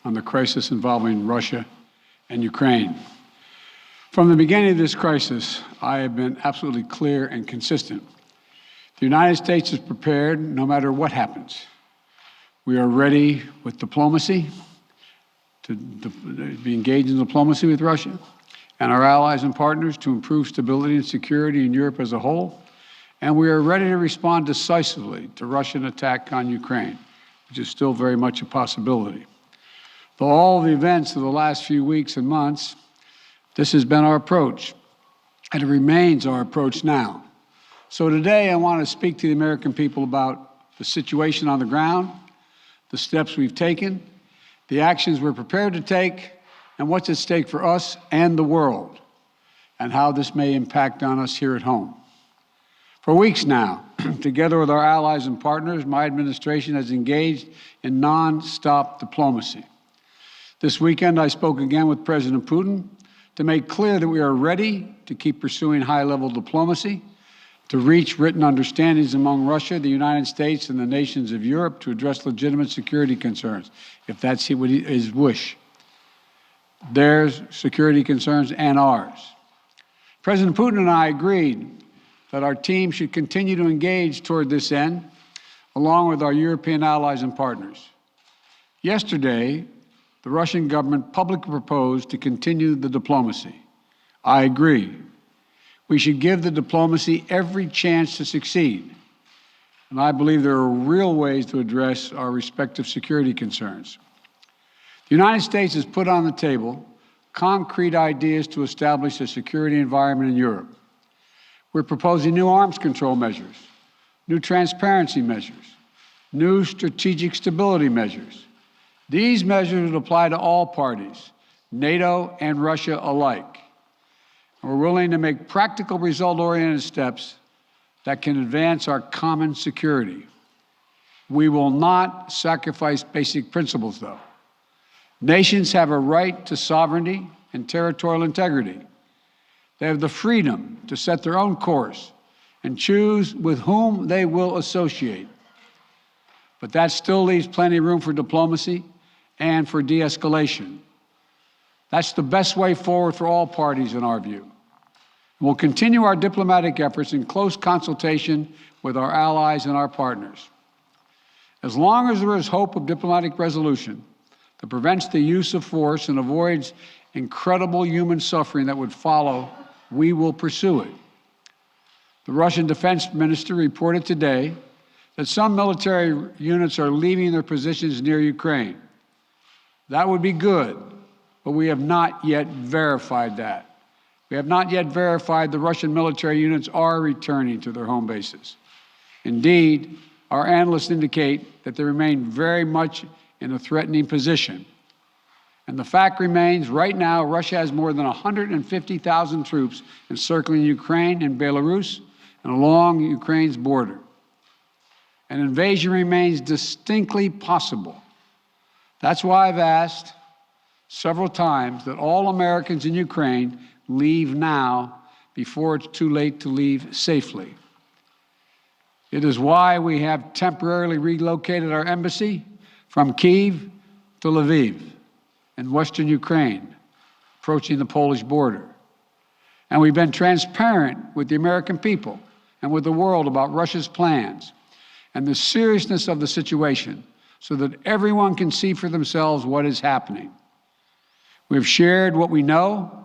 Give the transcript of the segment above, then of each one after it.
on the crisis involving Russia and Ukraine. From the beginning of this crisis, I have been absolutely clear and consistent. The United States is prepared no matter what happens. We are ready with diplomacy, to be engaged in diplomacy with Russia and our allies and partners to improve stability and security in Europe as a whole. And we are ready to respond decisively to Russian attack on Ukraine, which is still very much a possibility. Though all the events of the last few weeks and months, this has been our approach, and it remains our approach now. So today I want to speak to the American people about the situation on the ground, the steps we've taken, the actions we're prepared to take, and what's at stake for us and the world, and how this may impact on us here at home. For weeks now, together with our allies and partners, my administration has engaged in non-stop diplomacy. This weekend, I spoke again with President Putin to make clear that we are ready to keep pursuing high-level diplomacy, to reach written understandings among Russia, the United States, and the nations of Europe to address legitimate security concerns, if that's his wish. Their security concerns and ours. President Putin and I agreed that our team should continue to engage toward this end, along with our European allies and partners. Yesterday, the Russian government publicly proposed to continue the diplomacy. I agree. We should give the diplomacy every chance to succeed. And I believe there are real ways to address our respective security concerns. The United States has put on the table concrete ideas to establish a security environment in Europe. We're proposing new arms control measures, new transparency measures, new strategic stability measures. These measures would apply to all parties, NATO and Russia alike. And we're willing to make practical, result-oriented steps that can advance our common security. We will not sacrifice basic principles, though. Nations have a right to sovereignty and territorial integrity. They have the freedom to set their own course and choose with whom they will associate. But that still leaves plenty of room for diplomacy and for de-escalation. That's the best way forward for all parties, in our view. We'll continue our diplomatic efforts in close consultation with our allies and our partners. As long as there is hope of diplomatic resolution that prevents the use of force and avoids incredible human suffering that would follow, we will pursue it. The Russian defense minister reported today that some military units are leaving their positions near Ukraine. That would be good, but we have not yet verified that. We have not yet verified the Russian military units are returning to their home bases. Indeed, our analysts indicate that they remain very much in a threatening position. And the fact remains, right now, Russia has more than 150,000 troops encircling Ukraine and Belarus and along Ukraine's border. An invasion remains distinctly possible. That's why I've asked several times that all Americans in Ukraine leave now before it's too late to leave safely. It is why we have temporarily relocated our embassy from Kyiv to Lviv in western Ukraine, approaching the Polish border. And we've been transparent with the American people and with the world about Russia's plans and the seriousness of the situation so that everyone can see for themselves what is happening. We've shared what we know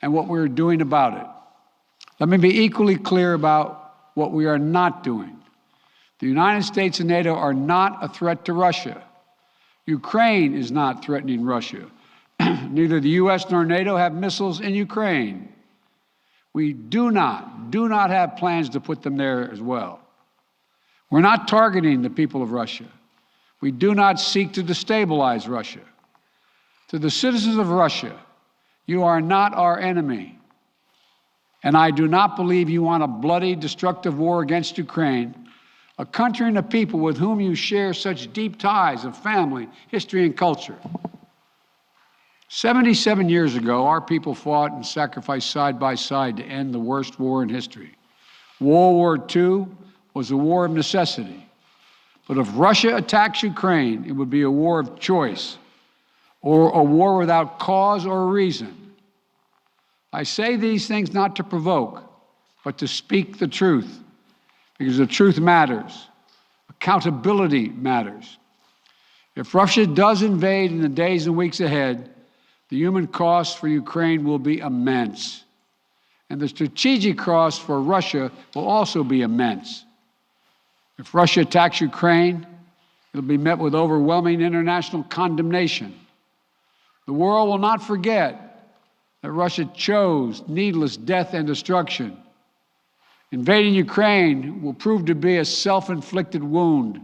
and what we're doing about it. Let me be equally clear about what we are not doing. The United States and NATO are not a threat to Russia. Ukraine is not threatening Russia. Neither the U.S. nor NATO have missiles in Ukraine. We do not have plans to put them there as well. We're not targeting the people of Russia. We do not seek to destabilize Russia. To the citizens of Russia, you are not our enemy. And I do not believe you want a bloody, destructive war against Ukraine, a country and a people with whom you share such deep ties of family, history, and culture. 77 years ago, our people fought and sacrificed side by side to end the worst war in history. World War II was a war of necessity. But if Russia attacks Ukraine, it would be a war of choice. or a war without cause or reason. I say these things not to provoke, but to speak the truth, because the truth matters. Accountability matters. If Russia does invade in the days and weeks ahead, the human cost for Ukraine will be immense. And the strategic cost for Russia will also be immense. If Russia attacks Ukraine, it'll be met with overwhelming international condemnation. The world will not forget that Russia chose needless death and destruction. Invading Ukraine will prove to be a self-inflicted wound.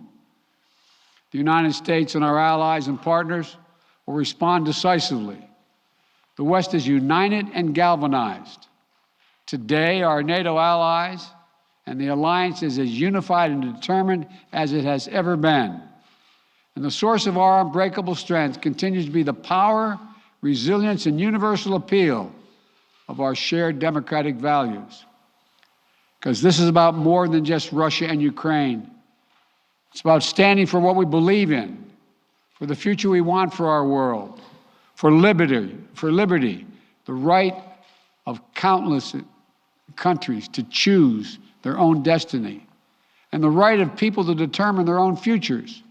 The United States and our allies and partners will respond decisively. The West is united and galvanized. Today, our NATO allies and the alliance is as unified and determined as it has ever been. And the source of our unbreakable strength continues to be the power, resilience, and universal appeal of our shared democratic values. Because this is about more than just Russia and Ukraine. It's about standing for what we believe in, for the future we want for our world, for liberty, the right of countless countries to choose their own destiny, and the right of people to determine their own futures,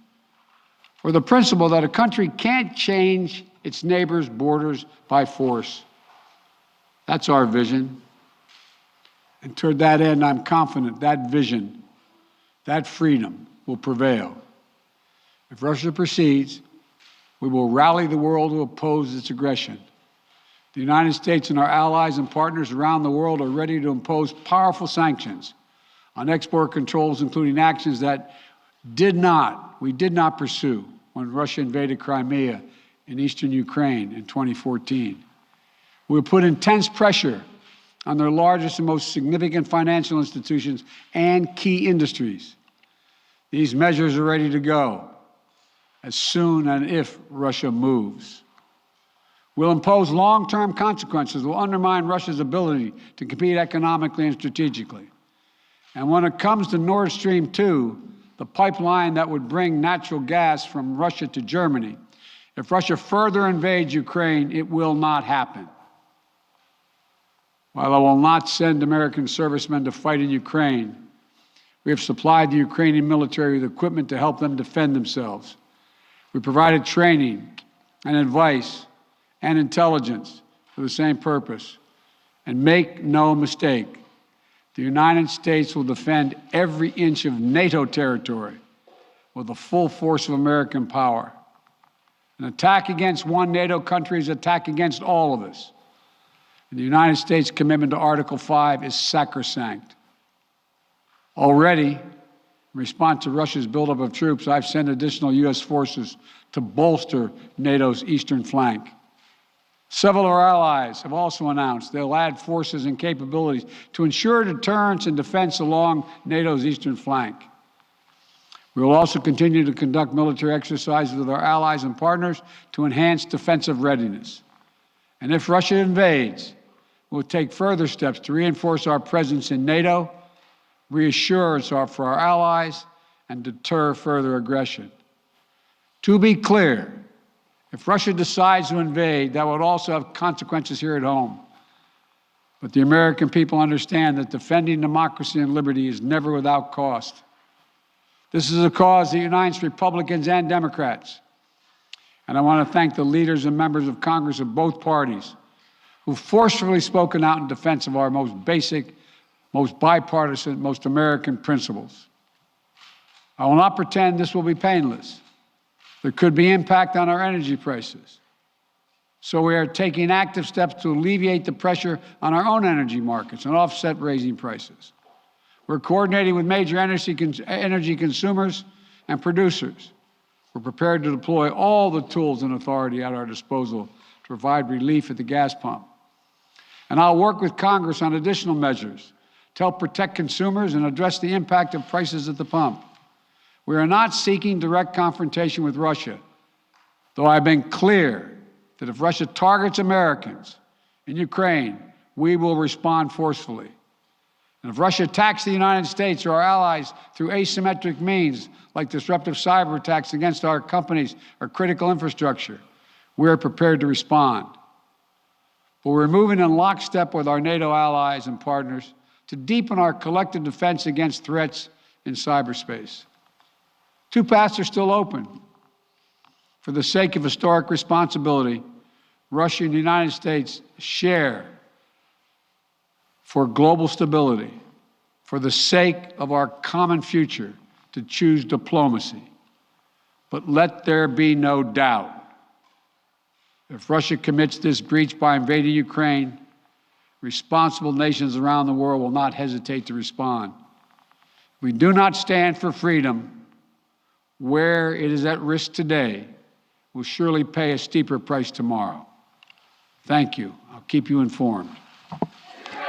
for the principle that a country can't change its neighbors' borders by force. That's our vision. And toward that end, I'm confident that vision, that freedom will prevail. If Russia proceeds, we will rally the world to oppose its aggression. The United States and our allies and partners around the world are ready to impose powerful sanctions on export controls, including actions that we did not pursue when Russia invaded Crimea in eastern Ukraine in 2014. We will put intense pressure on their largest and most significant financial institutions and key industries. These measures are ready to go as soon and if Russia moves. We'll impose long-term consequences that will undermine Russia's ability to compete economically and strategically. And when it comes to Nord Stream 2, the pipeline that would bring natural gas from Russia to Germany, if Russia further invades Ukraine, it will not happen. While I will not send American servicemen to fight in Ukraine, we have supplied the Ukrainian military with equipment to help them defend themselves. We provided training and advice and intelligence for the same purpose. And make no mistake, the United States will defend every inch of NATO territory with the full force of American power. An attack against one NATO country is an attack against all of us. And the United States' commitment to Article 5 is sacrosanct. Already, in response to Russia's buildup of troops, I've sent additional U.S. forces to bolster NATO's eastern flank. Several of our allies have also announced they'll add forces and capabilities to ensure deterrence and defense along NATO's eastern flank. We will also continue to conduct military exercises with our allies and partners to enhance defensive readiness. And if Russia invades, we'll take further steps to reinforce our presence in NATO, reassure us for our allies, and deter further aggression. To be clear, if Russia decides to invade, that would also have consequences here at home. But the American people understand that defending democracy and liberty is never without cost. This is a cause that unites Republicans and Democrats. And I want to thank the leaders and members of Congress of both parties who've forcefully spoken out in defense of our most basic, most bipartisan, most American principles. I will not pretend this will be painless. There could be impact on our energy prices. So we are taking active steps to alleviate the pressure on our own energy markets and offset raising prices. We're coordinating with major energy consumers and producers. We're prepared to deploy all the tools and authority at our disposal to provide relief at the gas pump. And I'll work with Congress on additional measures to help protect consumers and address the impact of prices at the pump. We are not seeking direct confrontation with Russia, though I've been clear that if Russia targets Americans in Ukraine, we will respond forcefully. And if Russia attacks the United States or our allies through asymmetric means, like disruptive cyber attacks against our companies or critical infrastructure, We are prepared to respond. But we're moving in lockstep with our NATO allies and partners to deepen our collective defense against threats in cyberspace. Two paths are still open. For the sake of historic responsibility, Russia and the United States share for global stability, for the sake of our common future, to choose diplomacy. But let there be no doubt. If Russia commits this breach by invading Ukraine, responsible nations around the world will not hesitate to respond. We do not stand for freedom where it is at risk today. We'll surely pay a steeper price tomorrow. Thank you. I'll keep you informed.